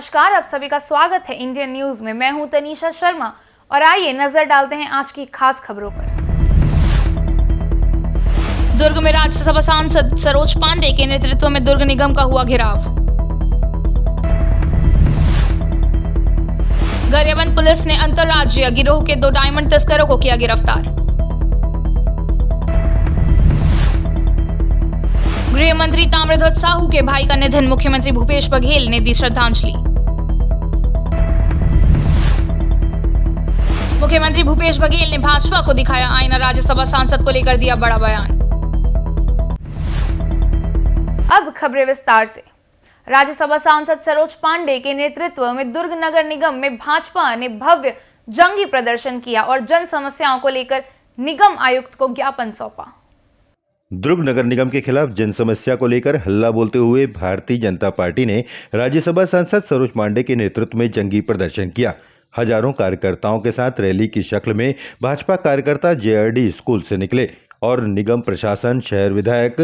नमस्कार, आप सभी का स्वागत है इंडियन न्यूज में। मैं हूं तनीषा शर्मा और आइए नजर डालते हैं आज की खास खबरों पर। दुर्ग में राज्यसभा सांसद सरोज पांडे के नेतृत्व में दुर्ग निगम का हुआ घेराव। गरियाबंद पुलिस ने अंतर्राज्यीय गिरोह के 2 डायमंड तस्करों को किया गिरफ्तार। गृह मंत्री ताम्रध्वज साहू के भाई का निधन, मुख्यमंत्री भूपेश बघेल ने दी श्रद्धांजलि। मुख्यमंत्री भूपेश बघेल ने भाजपा को दिखाया आईना, राज्यसभा सांसद को लेकर दिया बड़ा बयान। अब खबरें विस्तार से। राज्यसभा सांसद सरोज पांडे के नेतृत्व में दुर्ग नगर निगम में भाजपा ने भव्य जंगी प्रदर्शन किया और जन समस्याओं को लेकर निगम आयुक्त को ज्ञापन सौंपा। दुर्ग नगर निगम के खिलाफ जन समस्या को लेकर हल्ला बोलते हुए भारतीय जनता पार्टी ने राज्यसभा सांसद सरोज पांडे के नेतृत्व में जंगी प्रदर्शन किया। हजारों कार्यकर्ताओं के साथ रैली की शक्ल में भाजपा कार्यकर्ता जेआरडी स्कूल से निकले और निगम प्रशासन, शहर विधायक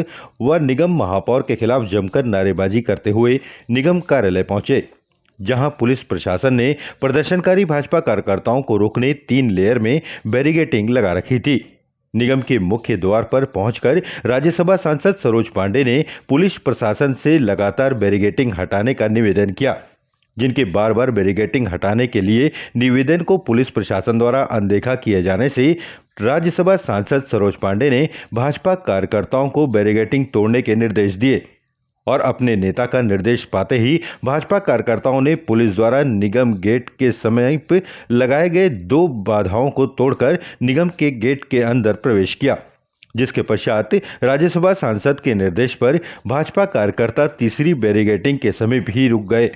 व निगम महापौर के खिलाफ जमकर नारेबाजी करते हुए निगम कार्यालय पहुंचे, जहां पुलिस प्रशासन ने प्रदर्शनकारी भाजपा कार्यकर्ताओं को रोकने 3 लेयर में बैरिकेडिंग लगा रखी थी। निगम के मुख्य द्वार पर पहुंचकर राज्यसभा सांसद सरोज पांडे ने पुलिस प्रशासन से लगातार बैरिकेडिंग हटाने का निवेदन किया, जिनके बार बार बैरिकेडिंग हटाने के लिए निवेदन को पुलिस प्रशासन द्वारा अनदेखा किए जाने से राज्यसभा सांसद सरोज पांडे ने भाजपा कार्यकर्ताओं को बैरिकेडिंग तोड़ने के निर्देश दिए और अपने नेता का निर्देश पाते ही भाजपा कार्यकर्ताओं ने पुलिस द्वारा निगम गेट के समीप लगाए गए 2 बाधाओं को तोड़कर निगम के गेट के अंदर प्रवेश किया, जिसके पश्चात राज्यसभा सांसद के निर्देश पर भाजपा कार्यकर्ता तीसरी बैरिकेडिंग के समीप ही रुक गए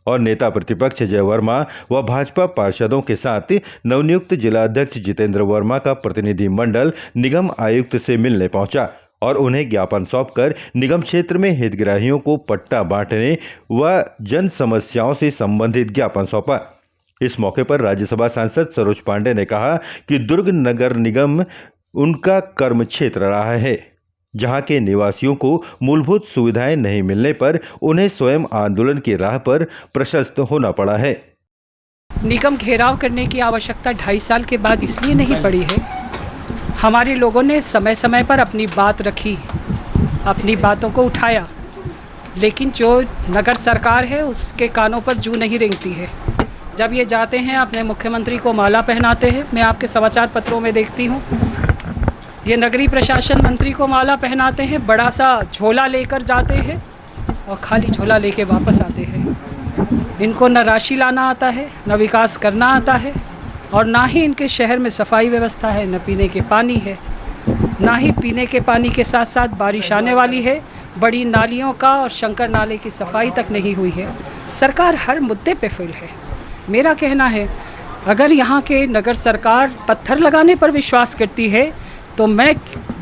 और नेता प्रतिपक्ष जय वर्मा व भाजपा पार्षदों के साथ नवनियुक्त जिलाध्यक्ष जितेंद्र वर्मा का प्रतिनिधि मंडल निगम आयुक्त से मिलने पहुंचा और उन्हें ज्ञापन सौंपकर निगम क्षेत्र में हितग्राहियों को पट्टा बांटने व जन समस्याओं से संबंधित ज्ञापन सौंपा। इस मौके पर राज्यसभा सांसद सरोज पांडे ने कहा कि दुर्ग नगर निगम उनका कर्म क्षेत्र रहा है, जहां के निवासियों को मूलभूत सुविधाएं नहीं मिलने पर उन्हें स्वयं आंदोलन की राह पर प्रशस्त होना पड़ा है। निगम घेराव करने की आवश्यकता 2.5 साल के बाद इसलिए नहीं पड़ी है, हमारे लोगों ने समय समय पर अपनी बात रखी, अपनी बातों को उठाया, लेकिन जो नगर सरकार है उसके कानों पर जूं नहीं रेंगती है। जब ये जाते हैं अपने मुख्यमंत्री को माला पहनाते हैं, मैं आपके समाचार पत्रों में देखती हूँ, ये नगरीय प्रशासन मंत्री को माला पहनाते हैं, बड़ा सा झोला लेकर जाते हैं और खाली झोला लेके वापस आते हैं। इनको न राशि लाना आता है, न विकास करना आता है और ना ही इनके शहर में सफाई व्यवस्था है, न पीने के पानी है, ना ही पीने के पानी के साथ साथ बारिश आने वाली है, बड़ी नालियों का और शंकर नाले की सफाई तक नहीं हुई है। सरकार हर मुद्दे पे फेल है। मेरा कहना है, अगर यहाँ के नगर सरकार पत्थर लगाने पर विश्वास करती है तो मैं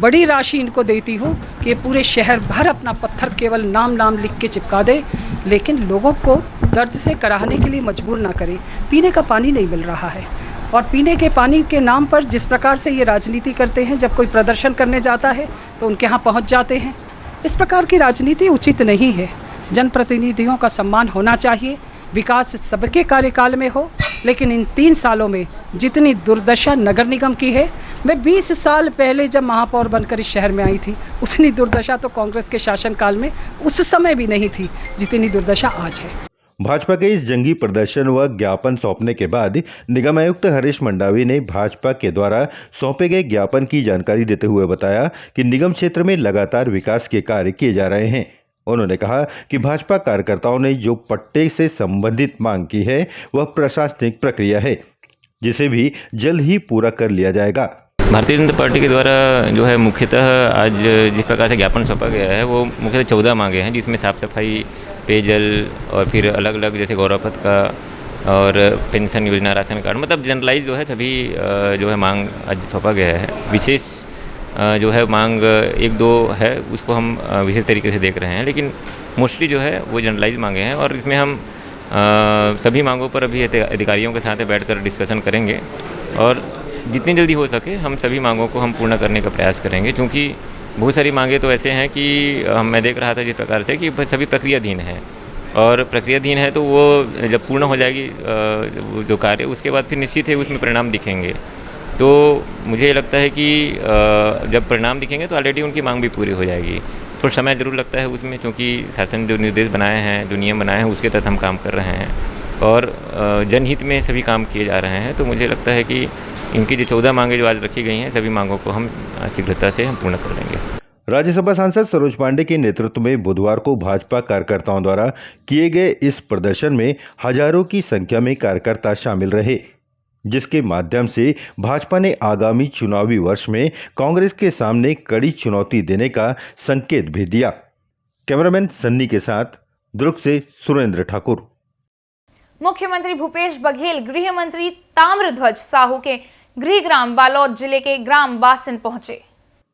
बड़ी राशि इनको देती हूँ कि पूरे शहर भर अपना पत्थर केवल नाम लिख के चिपका दे, लेकिन लोगों को दर्द से कराहने के लिए मजबूर ना करें। पीने का पानी नहीं मिल रहा है और पीने के पानी के नाम पर जिस प्रकार से ये राजनीति करते हैं, जब कोई प्रदर्शन करने जाता है तो उनके यहाँ पहुँच जाते हैं। इस प्रकार की राजनीति उचित नहीं है। जनप्रतिनिधियों का सम्मान होना चाहिए, विकास सबके कार्यकाल में हो, लेकिन इन 3 सालों में जितनी दुर्दशा नगर निगम की है, मैं 20 साल पहले जब महापौर बनकर इस शहर में आई थी, उतनी दुर्दशा तो कांग्रेस के शासनकाल में उस समय भी नहीं थी जितनी दुर्दशा आज है। भाजपा के इस जंगी प्रदर्शन व ज्ञापन सौंपने के बाद निगम आयुक्त हरीश मंडावी ने भाजपा के द्वारा सौंपे गए ज्ञापन की जानकारी देते हुए बताया कि निगम क्षेत्र में लगातार विकास के कार्य किए जा रहे हैं। उन्होंने कहा कि भाजपा कार्यकर्ताओं ने जो पट्टे से संबंधित मांग की है वह प्रशासनिक प्रक्रिया है, जिसे भी जल्द ही पूरा कर लिया जाएगा। भारतीय जनता पार्टी के द्वारा जो है मुख्यतः आज जिस प्रकार से ज्ञापन सौंपा गया है वो मुख्यतः 14 मांगे हैं, जिसमें साफ सफाई, पेयजल और फिर अलग अलग जैसे गौरव पथ का और पेंशन योजना, राशन कार्ड, मतलब जनरलाइज जो है सभी जो है मांग आज सौंपा गया है। विशेष जो है मांग 1-2 है, उसको हम विशेष तरीके से देख रहे हैं, लेकिन मोस्टली जो है वो जनरलाइज मांगे हैं और इसमें हम सभी मांगों पर अभी अधिकारियों के साथ बैठकर डिस्कशन करेंगे और जितनी जल्दी हो सके हम सभी मांगों को हम पूर्ण करने का प्रयास करेंगे, क्योंकि बहुत सारी मांगे तो ऐसे हैं कि मैं देख रहा था जिस प्रकार से कि सभी प्रक्रियाधीन हैं। और प्रक्रियाधीन है तो वो जब पूर्ण हो जाएगी वो जो कार्य, उसके बाद फिर निश्चित है उसमें परिणाम दिखेंगे। तो मुझे लगता है कि जब परिणाम दिखेंगे तो ऑलरेडी उनकी मांग भी पूरी हो जाएगी। थोड़ा समय ज़रूर लगता है उसमें, क्योंकि शासन जो निर्देश बनाए हैं, जो नियम बनाए हैं, उसके तहत हम काम कर रहे हैं और जनहित में सभी काम किए जा रहे हैं। तो मुझे लगता है कि इनकी जो 14 मांगें जो आज रखी गई हैं, सभी मांगों को हम शीघ्रता से हम पूर्ण कर लेंगे। राज्यसभा सांसद सरोज पांडे के नेतृत्व में बुधवार को भाजपा कार्यकर्ताओं द्वारा किए गए इस प्रदर्शन में हजारों की संख्या में कार्यकर्ता शामिल रहे, जिसके माध्यम से भाजपा ने आगामी चुनावी वर्ष में कांग्रेस के सामने कड़ी चुनौती देने का संकेत भी दिया। कैमरामैन सन्नी के साथ दुर्ग से सुरेंद्र ठाकुर। मुख्यमंत्री भूपेश बघेल गृह मंत्री ताम्रध्वज साहू के गृहग्राम बालोद जिले के ग्राम बासिन पहुंचे,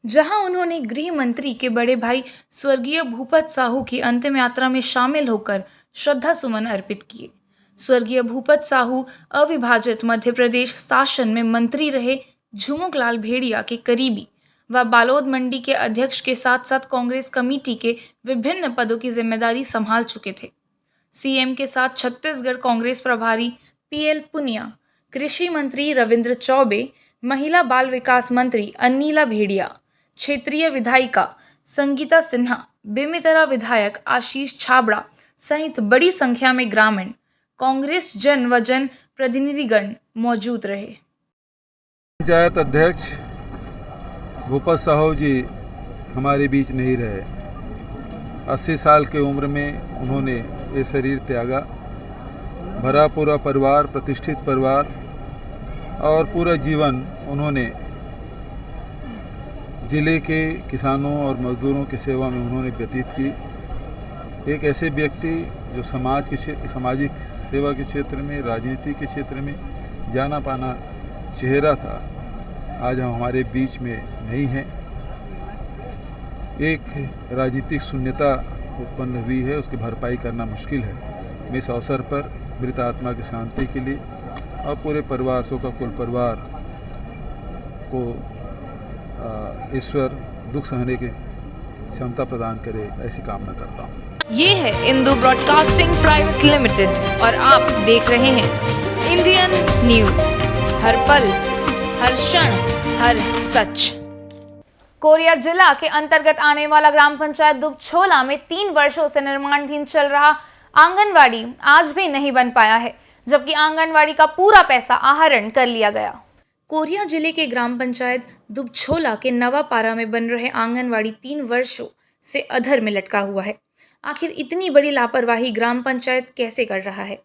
जहां उन्होंने गृह मंत्री के बड़े भाई स्वर्गीय भूपत साहू की अंतिम यात्रा में शामिल होकर श्रद्धा सुमन अर्पित किए। स्वर्गीय भूपत साहू अविभाजित मध्य प्रदेश शासन में मंत्री रहे झुमुकलाल भेड़िया के करीबी व बालोद मंडी के अध्यक्ष के साथ साथ कांग्रेस कमेटी के विभिन्न पदों की जिम्मेदारी संभाल चुके थे। सीएम के साथ छत्तीसगढ़ कांग्रेस प्रभारी पीएल पुनिया, कृषि मंत्री रविंद्र चौबे, महिला बाल विकास मंत्री अनिला भेड़िया, क्षेत्रीय विधायिका संगीता सिन्हा, बेमेतरा विधायक आशीष छाबड़ा सहित बड़ी संख्या में ग्रामीण, कांग्रेस जन व जन प्रतिनिधिगण मौजूद रहे। पंचायत अध्यक्ष भूपत साहू जी हमारे बीच नहीं रहे। 80 साल की उम्र में उन्होंने ये शरीर त्यागा। भरा पूरा परिवार, प्रतिष्ठित परिवार और पूरा जीवन उन्होंने जिले के किसानों और मजदूरों की सेवा में उन्होंने व्यतीत की। एक ऐसे व्यक्ति जो सामाजिक सेवा के क्षेत्र में, राजनीति के क्षेत्र में जाना पाना चेहरा था, आज हम हमारे बीच में नहीं हैं। एक राजनीतिक शून्यता उत्पन्न हुई है, उसकी भरपाई करना मुश्किल है। मैं इस अवसर पर मृत आत्मा की शांति के लिए और पूरे परिवार, शोका कुल परिवार को ईश्वर दुख सहने की क्षमता प्रदान करे, ऐसी कामना करता हूँ। ये है इंदू ब्रॉडकास्टिंग प्राइवेट लिमिटेड और आप देख रहे हैं इंडियन न्यूज, हर पल, हर क्षण, हर सच। कोरिया जिला के अंतर्गत आने वाला ग्राम पंचायत दुबछोला में 3 वर्षों से निर्माणाधीन चल रहा आंगनवाड़ी आज भी नहीं बन पाया है, जबकि आंगनवाड़ी का पूरा पैसा आहरण कर लिया गया। कोरिया जिले के ग्राम पंचायत दुबछोला के नवापारा में बन रहे आंगनवाड़ी 3 वर्षों से अधर में लटका हुआ है। आखिर इतनी बड़ी लापरवाही ग्राम पंचायत कैसे कर रहा है?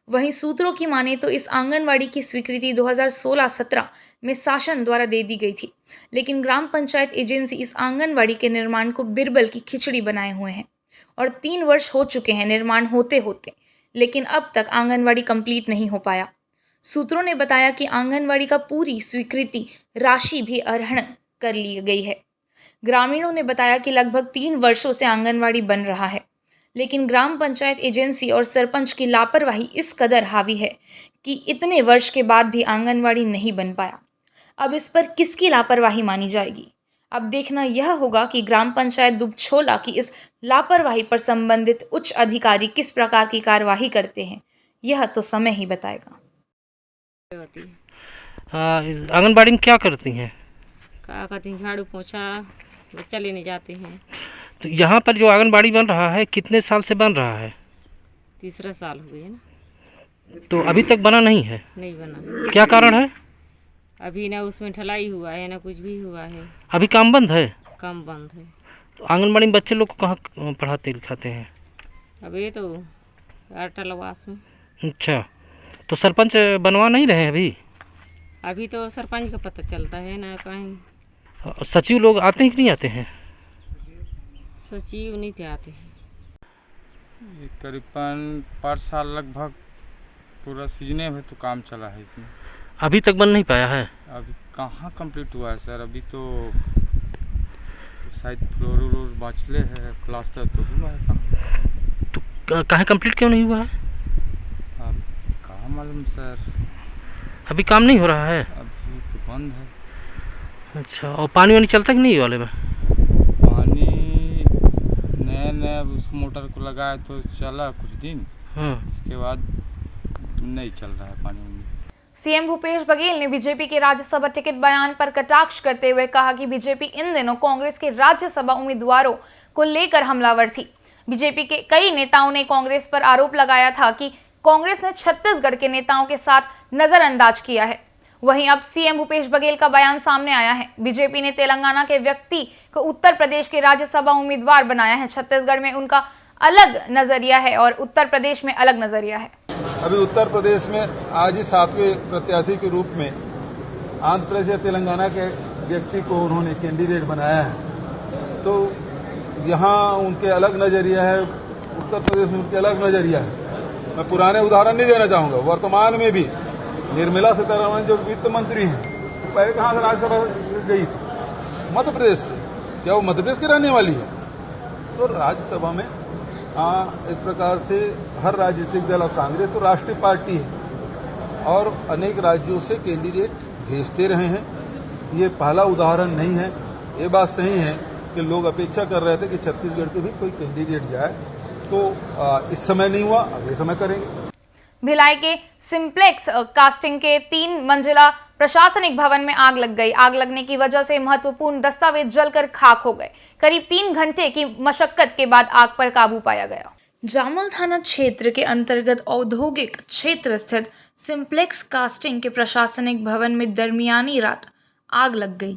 वहीं सूत्रों की माने तो इस आंगनवाड़ी की स्वीकृति 2016-17 में शासन द्वारा दे दी गई थी, लेकिन ग्राम पंचायत एजेंसी इस आंगनवाड़ी के निर्माण को बिरबल की खिचड़ी बनाए हुए हैं और 3 वर्ष हो चुके हैं निर्माण होते होते, लेकिन अब तक आंगनवाड़ी कंप्लीट नहीं हो पाया। सूत्रों ने बताया कि आंगनवाड़ी का पूरी स्वीकृति राशि भी अर्हण कर ली गई है। ग्रामीणों ने बताया कि लगभग 3 वर्षों से आंगनवाड़ी बन रहा है, लेकिन ग्राम पंचायत एजेंसी और सरपंच की लापरवाही इस कदर हावी है कि इतने वर्ष के बाद भी आंगनवाड़ी नहीं बन पाया। अब इस पर किसकी लापरवाही मानी जाएगी? अब देखना यह होगा कि ग्राम पंचायत दुबछोला की इस लापरवाही पर संबंधित उच्च अधिकारी किस प्रकार की कार्यवाही करते हैं, यह तो समय ही बताएगा। आंगनबाड़ी में क्या करती हैं? क्या करती हैं? झाड़ू पोछा, बच्चा लेने जाते हैं। तो यहाँ पर जो आंगनबाड़ी बन रहा है कितने साल से बन रहा है? 3रा साल हुए है ना। तो अभी तक बना नहीं है? नहीं बना। क्या कारण है? अभी ना उसमें ढलाई हुआ है ना कुछ भी हुआ है। अभी काम बंद है? काम बंद है। तो आंगनबाड़ी में बच्चे लोग को कहाँ पढ़ाते लिखाते हैं? अब ये तो अटलवास में। अच्छा, तो सरपंच बनवा नहीं रहे हैं अभी? अभी तो सरपंच का पता चलता है ना, कहीं सचिव लोग आते हैं कि नहीं आते हैं? सचिव नहीं थे आते हैं। करीबन 5 साल लगभग पूरा सीजने में तो काम चला है इसमें। अभी तक बन नहीं पाया है? अभी कहाँ कंप्लीट हुआ है सर, अभी तो शायद फ्लोर बाँचले है, प्लास्टर तो हुआ है कहाँ। तो कहाँ कंप्लीट क्यों नहीं हुआ है? अब कहाँ मालूम सर, अभी काम नहीं हो रहा है? अभी तो बंद है। अच्छा, और पानी वानी चलता कि नहीं वाले में? पानी नया हमने अब उस मोटर को लगाया तो चला कुछ दिन, इसके बाद नहीं चल रहा है पानी में। सीएम भूपेश बघेल ने बीजेपी के राज्यसभा टिकट बयान पर कटाक्ष करते हुए कहा कि बीजेपी इन दिनों कांग्रेस के राज्यसभा उम्मीदवारों को लेकर हमलावर थी। बीजेपी के कई नेताओं ने कांग्रेस पर आरोप लगाया था कि कांग्रेस ने छत्तीसगढ़ के नेताओं के साथ नजरअंदाज किया है। वहीं अब सीएम भूपेश बघेल का बयान सामने आया है। बीजेपी ने तेलंगाना के व्यक्ति को उत्तर प्रदेश के राज्यसभा उम्मीदवार बनाया है। छत्तीसगढ़ में उनका अलग नजरिया है और उत्तर प्रदेश में अलग नजरिया है। अभी उत्तर प्रदेश में आज ही 7वें प्रत्याशी के रूप में आंध्र प्रदेश या तेलंगाना के व्यक्ति को उन्होंने कैंडिडेट बनाया है, तो यहाँ उनके अलग नजरिया है, उत्तर प्रदेश में उनके अलग नजरिया है। मैं पुराने उदाहरण नहीं देना चाहूंगा। वर्तमान में भी निर्मला सीतारमण जो वित्त मंत्री हैं, तो पहले कहाँ से राज्यसभा गई थी? मध्य प्रदेश से। क्या वो मध्य प्रदेश की रहने वाली है? तो राज्यसभा में इस प्रकार से हर राजनीतिक दल, और कांग्रेस तो राष्ट्रीय पार्टी है और अनेक राज्यों से कैंडिडेट भेजते रहे हैं। ये पहला उदाहरण नहीं है। ये बात सही है कि लोग अपेक्षा कर रहे थे कि छत्तीसगढ़ के भी कोई कैंडिडेट जाए, तो इस समय नहीं हुआ, अगले समय करेंगे। भिलाई के सिंप्लेक्स कास्टिंग के 3 मंजिला प्रशासनिक भवन में आग लग गई। आग लगने की वजह से महत्वपूर्ण दस्तावेज जलकर खाक हो गए। करीब 3 घंटे की मशक्कत के बाद आग पर काबू पाया गया। जामुल थाना क्षेत्र के अंतर्गत औद्योगिक क्षेत्र स्थित सिंप्लेक्स कास्टिंग के प्रशासनिक भवन में दरमियानी रात आग लग गई।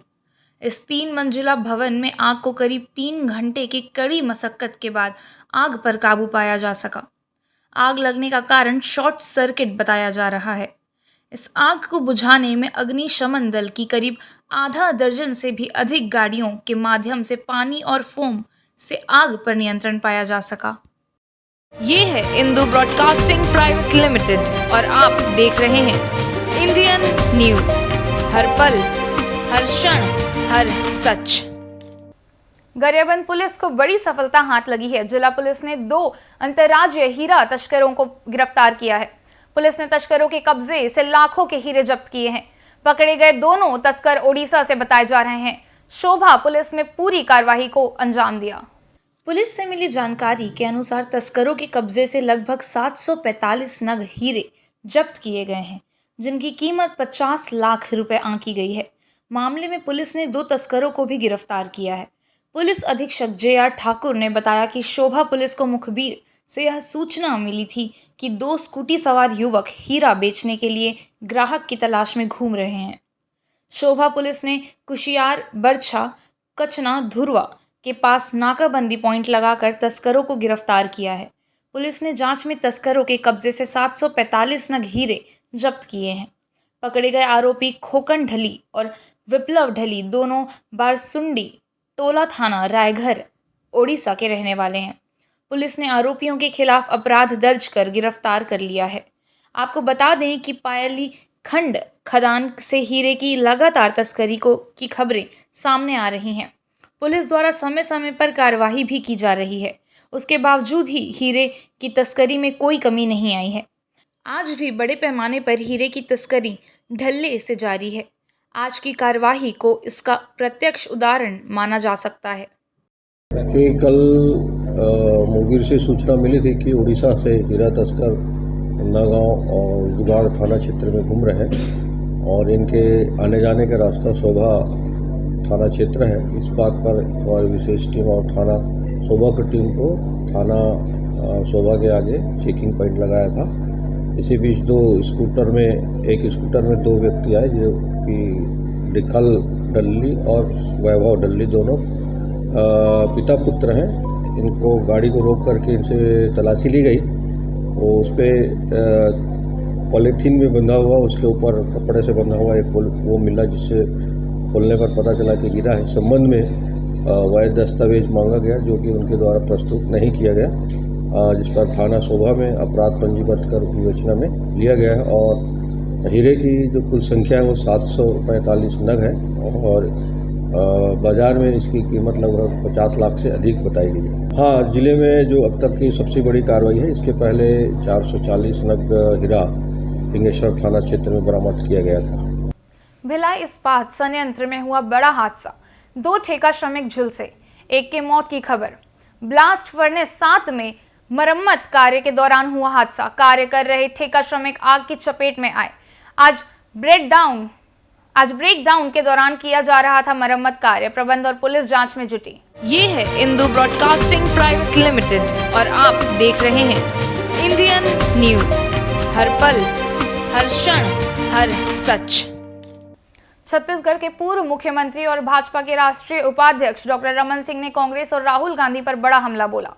इस 3 मंजिला भवन में आग को करीब 3 घंटे की कड़ी मशक्कत के बाद आग पर काबू पाया जा सका। आग लगने का कारण शॉर्ट सर्किट बताया जा रहा है। इस आग को बुझाने में अग्निशमन दल की करीब आधा दर्जन से भी अधिक गाड़ियों के माध्यम से पानी और फोम से आग पर नियंत्रण पाया जा सका। ये है इंदू ब्रॉडकास्टिंग प्राइवेट लिमिटेड और आप देख रहे हैं इंडियन न्यूज़। हर पल, हर क्षण, हर सच। गरियाबंद पुलिस को बड़ी सफलता हाथ लगी है। जिला पुलिस ने 2 अंतर्राज्यीय हीरा तस्करों को गिरफ्तार किया है। पुलिस ने तस्करों के कब्जे से लाखों के हीरे जब्त किए हैं। पकड़े गए दोनों तस्कर ओडिशा से बताए जा रहे हैं। शोभा पुलिस में पूरी कार्रवाई को अंजाम दिया। पुलिस से मिली जानकारी के अनुसार तस्करों के कब्जे से लगभग 745 नग हीरे जब्त किए गए हैं, जिनकी कीमत 50 लाख रुपए आंकी गई है। मामले में पुलिस ने 2 तस्करों को भी गिरफ्तार किया है। पुलिस अधीक्षक JR ठाकुर ने बताया कि शोभा पुलिस को मुखबिर से यह सूचना मिली थी कि 2 स्कूटी सवार युवक हीरा बेचने के लिए ग्राहक की तलाश में घूम रहे हैं। शोभा पुलिस ने कुशियार, बरछा, कचना, धुरवा के पास नाकाबंदी पॉइंट लगाकर तस्करों को गिरफ्तार किया है। पुलिस ने जांच में तस्करों के कब्जे से 745 नग हीरे जब्त किए हैं। पकड़े गए आरोपी खोकन ढली और विप्लव ढली दोनों बारसुंडी टोला थाना रायघर ओडिशा के रहने वाले हैं। पुलिस ने आरोपियों के खिलाफ अपराध दर्ज कर गिरफ्तार कर लिया है। आपको बता दें कि पायली खंड खदान से हीरे की लगातार तस्करी की खबरें सामने आ रही हैं। पुलिस द्वारा समय समय पर कार्रवाई भी की जा रही है। उसके बावजूद ही हीरे की तस्करी में कोई कमी नहीं आई है। आज भी बड़े पैमाने पर हीरे की तस्करी ढलने से जारी है। आज की कार्यवाही को इसका प्रत्यक्ष उदाहरण माना जा सकता है। कि कल मुखबिर से सूचना मिली थी कि उड़ीसा से हीरा तस्कर नगांव और जुगाड़ थाना क्षेत्र में घूम रहे हैं और इनके आने जाने का रास्ता शोभा थाना क्षेत्र है। इस बात पर हमारी विशेष टीम और थाना शोभा की टीम को थाना शोभा के आगे चेकिंग पॉइंट लगाया था। इसी बीच 2 स्कूटर में 2 व्यक्ति आए जो कि डिखल डल्ली और वैभव डल्ली दोनों पिता पुत्र हैं। इनको गाड़ी को रोक करके इनसे तलाशी ली गई। वो उस पर पॉलीथीन में बंधा हुआ, उसके ऊपर कपड़े से बंधा हुआ एक वो मिला, जिससे खोलने पर पता चला कि हीरा है। संबंध में वैध दस्तावेज मांगा गया जो कि उनके द्वारा प्रस्तुत नहीं किया गया, जिस पर थाना शोभा में अपराध पंजीबद्ध कर विवेचना में लिया गया है। और हीरे की जो कुल संख्या है वो 745 नग है और बाजार में इसकी कीमत लगभग 50 लाख से अधिक बताई गई है। हाँ, जिले में जो अब तक की सबसे बड़ी कार्रवाई है, इसके पहले 440 नग हीरा पिंगेश्वर थाना क्षेत्र में बरामद किया गया था। भिलाई इस्पात संयंत्र में हुआ बड़ा हादसा, 2 ठेका श्रमिक झुलसे, एक की मौत की खबर। ब्लास्ट फर्नेस 7 में मरम्मत कार्य के दौरान हुआ हादसा। कार्य कर रहे ठेका श्रमिक आग की चपेट में आए। आज ब्रेकडाउन के दौरान किया जा रहा था मरम्मत कार्य। प्रबंध और पुलिस जांच में जुटी। ये है इंदू ब्रॉडकास्टिंग प्राइवेट लिमिटेड और आप देख रहे हैं इंडियन न्यूज। हर पल, हर क्षण, हर सच। छत्तीसगढ़ के पूर्व मुख्यमंत्री और भाजपा के राष्ट्रीय उपाध्यक्ष डॉक्टर रमन सिंह ने कांग्रेस और राहुल गांधी पर बड़ा हमला बोला।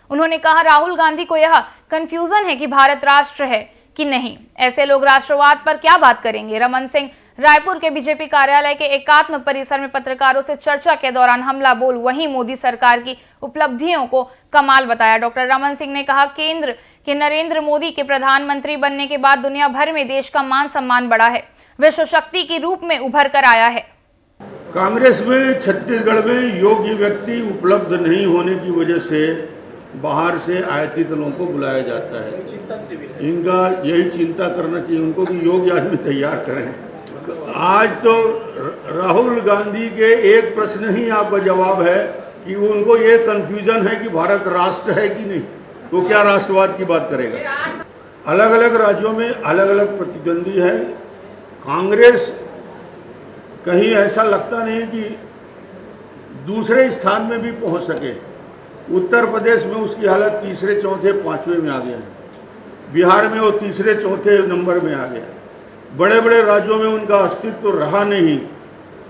उन्होंने कहा, राहुल गांधी को यह कंफ्यूजन है कि भारत राष्ट्र है कि नहीं। ऐसे लोग राष्ट्रवाद पर क्या बात करेंगे। रमन सिंह रायपुर के बीजेपी कार्यालय के एकात्म परिसर में पत्रकारों से चर्चा के दौरान हमला बोल वहीं मोदी सरकार की उपलब्धियों को कमाल बताया। डॉक्टर रमन सिंह ने कहा, केंद्र के नरेंद्र मोदी के प्रधानमंत्री बनने के बाद दुनिया भर में देश का मान सम्मान बढ़ा है, विश्व शक्ति के रूप में उभर कर आया है। कांग्रेस में छत्तीसगढ़ में योग्य व्यक्ति उपलब्ध नहीं होने की वजह से बाहर से आयातित लोगों को बुलाया जाता है। इनका यही चिंता करना चाहिए उनको कि योग्य आदमी तैयार करें। आज तो राहुल गांधी के एक प्रश्न ही आपका जवाब है कि उनको ये कन्फ्यूजन है कि भारत राष्ट्र है कि नहीं, तो क्या राष्ट्रवाद की बात करेगा। अलग अलग राज्यों में अलग अलग प्रतिद्वंदी है। कांग्रेस कहीं ऐसा लगता नहीं कि दूसरे स्थान में भी पहुंच सके। उत्तर प्रदेश में उसकी हालत तीसरे, चौथे, पांचवें में आ गया है। बिहार में वो तीसरे, चौथे नंबर में आ गया। बड़े बड़े राज्यों में उनका अस्तित्व तो रहा नहीं।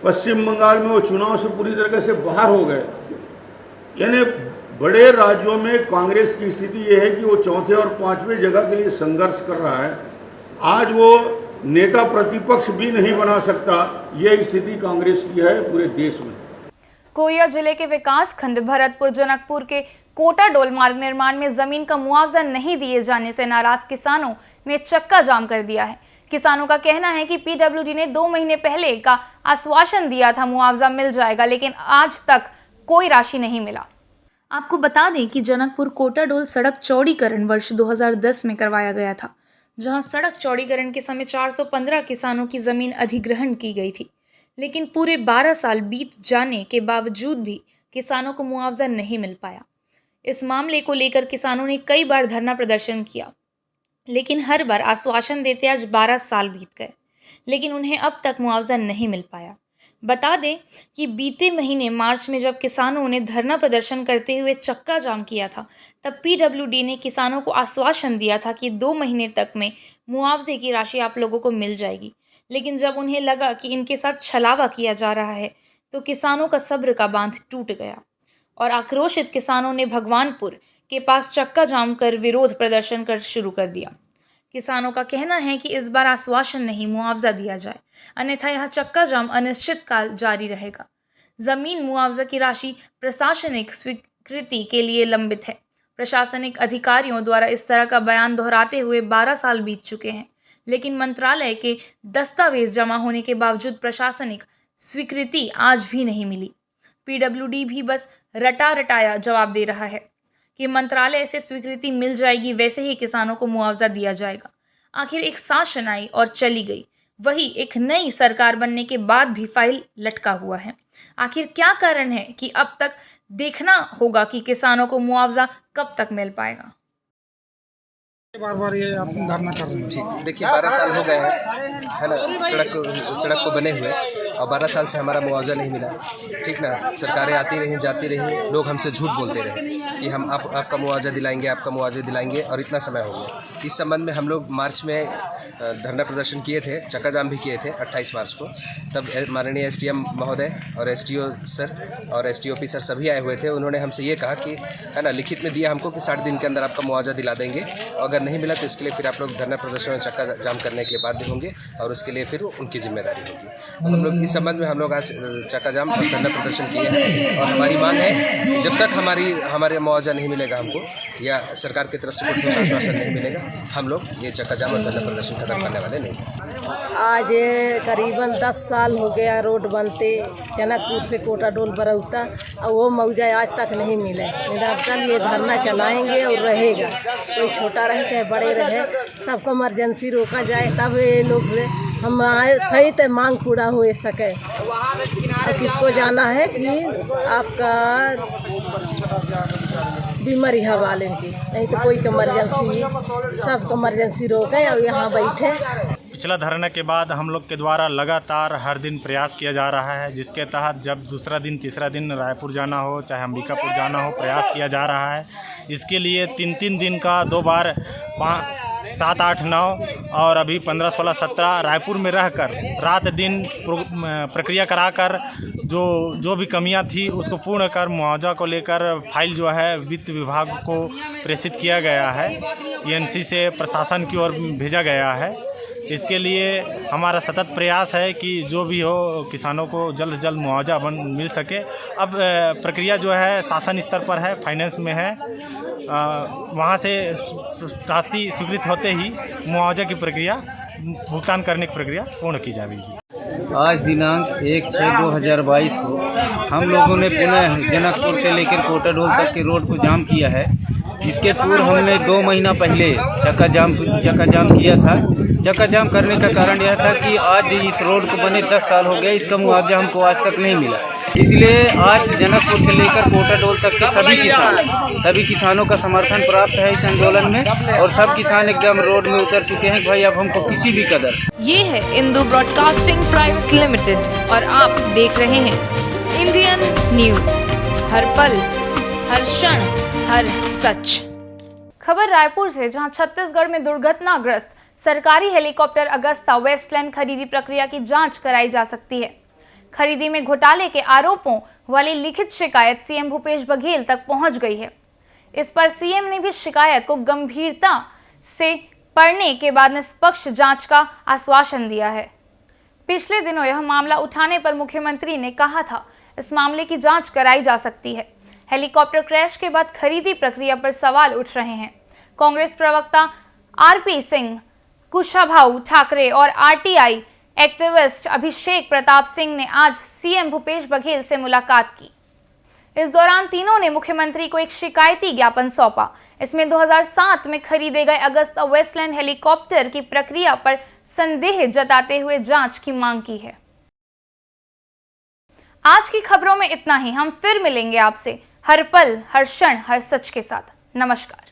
पश्चिम बंगाल में वो चुनाव से पूरी तरह से बाहर हो गए। यानी बड़े राज्यों में कांग्रेस की स्थिति ये है कि वो चौथे और पांचवें जगह के लिए संघर्ष कर रहा है। आज वो नेता प्रतिपक्ष भी नहीं बना सकता। ये स्थिति कांग्रेस की है पूरे देश में। कोरिया जिले के विकास खंड भरतपुर जनकपुर के कोटाडोल मार्ग निर्माण में जमीन का मुआवजा नहीं दिए जाने से नाराज किसानों ने चक्का जाम कर दिया है। किसानों का कहना है कि पीडब्ल्यूडी ने 2 महीने पहले का आश्वासन दिया था मुआवजा मिल जाएगा, लेकिन आज तक कोई राशि नहीं मिला। आपको बता दें कि जनकपुर कोटाडोल सड़क चौड़ीकरण वर्ष 2010 में करवाया गया था, जहां सड़क चौड़ीकरण के समय 415 किसानों की जमीन अधिग्रहण की गई थी, लेकिन पूरे 12 साल बीत जाने के बावजूद भी किसानों को मुआवजा नहीं मिल पाया। इस मामले को लेकर किसानों ने कई बार धरना प्रदर्शन किया, लेकिन हर बार आश्वासन देते आज 12 साल बीत गए, लेकिन उन्हें अब तक मुआवजा नहीं मिल पाया। बता दें कि बीते महीने मार्च में जब किसानों ने धरना प्रदर्शन करते हुए चक्का जाम किया था, तब पीडब्ल्यूडी ने किसानों को आश्वासन दिया था कि 2 महीने तक में मुआवजे की राशि आप लोगों को मिल जाएगी। लेकिन जब उन्हें लगा कि इनके साथ छलावा किया जा रहा है, तो किसानों का सब्र का बांध टूट गया और आक्रोशित किसानों ने भगवानपुर के पास चक्का जाम कर विरोध प्रदर्शन कर शुरू कर दिया। किसानों का कहना है कि इस बार आश्वासन नहीं, मुआवजा दिया जाए, अन्यथा यह चक्का जाम अनिश्चित काल जारी रहेगा। जमीन मुआवजा की राशि प्रशासनिक स्वीकृति के लिए लंबित है। प्रशासनिक अधिकारियों द्वारा इस तरह का बयान दोहराते हुए 12 साल बीत चुके हैं, लेकिन मंत्रालय के दस्तावेज जमा होने के बावजूद प्रशासनिक स्वीकृति आज भी नहीं मिली। पीडब्ल्यूडी भी बस रटाया जवाब दे रहा है कि मंत्रालय से स्वीकृति मिल जाएगी, वैसे ही किसानों को मुआवजा दिया जाएगा। आखिर एक शासन आई और चली गई, वही एक नई सरकार बनने के बाद भी फाइल लटका हुआ है। आखिर क्या कारण है कि अब तक देखना होगा कि किसानों को मुआवजा कब तक मिल पाएगा। बार ये आप धरना कर रहे हैं। ठीक, देखिए 12 साल हो गए हैं, है ना, सड़क को बने हुए, और 12 साल से हमारा मुआवजा नहीं मिला। ठीक ना, सरकारें आती रही, जाती रही, लोग हमसे झूठ बोलते रहे कि हम आपका मुआवजा दिलाएंगे, और इतना समय हो गया। इस संबंध में हम लोग मार्च में धरना प्रदर्शन किए थे, चक्का जाम भी किए थे 28 मार्च को। तब माननीय एसडीएम महोदय और एसडीओ सर और एसडीओपी सर सभी आए हुए थे। उन्होंने हमसे ये कहा कि, है ना, लिखित में दिया हमको कि 60 दिन के अंदर आपका मुआवजा दिला देंगे, अगर नहीं मिला तो इसके लिए फिर आप लोग धरना प्रदर्शन और चक्का जाम करने के बाध्य होंगे, और उसके लिए फिर उनकी जिम्मेदारी होगी। हम लोग इस संबंध में हम लोग आज चक्का जाम और धरना प्रदर्शन किए हैं, और हमारी मांग है जब तक हमारे मुआवजा नहीं मिलेगा हमको, या सरकार की तरफ से कोई ठोस आश्वासन नहीं मिलेगा, हम लोग ये चक्का जाम और धरना प्रदर्शन खत्म करने वाले नहीं। आज करीबन 10 साल हो गया रोड बनते जनकपुर से कोटाडोल बरौता, और वो मुआवजा आज तक नहीं मिले। निरंतर ये धरना चलाएंगे और रहेगा, कोई छोटा रहे चाहे बड़े रहे, सबको इमरजेंसी रोका जाए, तब ये लोग से हमारे सही तो मांग पूरा हो सके। और किसको जाना है कि आपका बीमारी वाले की, नहीं तो कोई इमरजेंसी, सब इमरजेंसी रोकें और यहाँ बैठे। पिछला धरना के बाद हम लोग के द्वारा लगातार हर दिन प्रयास किया जा रहा है, जिसके तहत जब दूसरा दिन तीसरा दिन रायपुर जाना हो चाहे अंबिकापुर जाना हो, प्रयास किया जा रहा है। इसके लिए 3-3 दिन का 2 बार 7, 8, 9 और अभी 15, 16, 17 रायपुर में रहकर रात दिन प्रक्रिया कराकर जो भी कमियां थी उसको पूर्ण कर मुआवजा को लेकर फाइल जो है वित्त विभाग को प्रेषित किया गया है। ENC से प्रशासन की ओर भेजा गया है। इसके लिए हमारा सतत प्रयास है कि जो भी हो किसानों को जल्द से जल्द मुआवजा मिल सके। अब प्रक्रिया जो है शासन स्तर पर है, फाइनेंस में है, वहाँ से राशि स्वीकृत होते ही मुआवजा की प्रक्रिया, भुगतान करने की प्रक्रिया पूर्ण की जाएगी। आज दिनांक 1/6/2022 को हम लोगों ने पुनः जनकपुर से लेकर कोटाडोल तक के रोड को जाम किया है। इसके पूर्व हमने 2 महीना पहले चक्का जाम किया था। चक्का जाम करने का कारण यह था कि आज इस रोड को बने 10 साल हो गए, इसका मुआवजा हमको आज तक नहीं मिला। इसलिए आज जनकपुर से लेकर कोटाडोल तक के सभी किसानों का समर्थन प्राप्त है इस आंदोलन में, और सब किसान एकदम रोड में उतर चुके हैं। भाई अब हमको किसी भी कदर। ये है इंदू ब्रॉडकास्टिंग प्राइवेट लिमिटेड और आप देख रहे हैं इंडियन न्यूज, हर पल हर क्षण हर सच। खबर रायपुर से, जहां छत्तीसगढ़ में दुर्घटनाग्रस्त सरकारी हेलीकॉप्टर अगस्ता वेस्टलैंड खरीदी प्रक्रिया की जांच कराई जा सकती है। खरीदी में घोटाले के आरोपों वाली लिखित शिकायत सीएम भूपेश बघेल तक पहुंच गई है। इस पर सीएम ने भी शिकायत को गंभीरता से पढ़ने के बाद निष्पक्ष जांच का आश्वासन दिया है। पिछले दिनों यह मामला उठाने पर मुख्यमंत्री ने कहा था इस मामले की जांच कराई जा सकती है। हेलीकॉप्टर क्रैश के बाद खरीदी प्रक्रिया पर सवाल उठ रहे हैं। कांग्रेस प्रवक्ता आरपी सिंह, कुशाभाऊ ठाकरे और आरटीआई एक्टिविस्ट अभिषेक प्रताप सिंह ने आज सीएम भूपेश बघेल से मुलाकात की। इस दौरान तीनों ने मुख्यमंत्री को एक शिकायती ज्ञापन सौंपा। इसमें 2007 में खरीदे गए अगस्ता वेस्टलैंड हेलीकॉप्टर की प्रक्रिया पर संदेह जताते हुए जांच की मांग की है। आज की खबरों में इतना ही। हम फिर मिलेंगे आपसे हर पल हर क्षण हर सच के साथ। नमस्कार।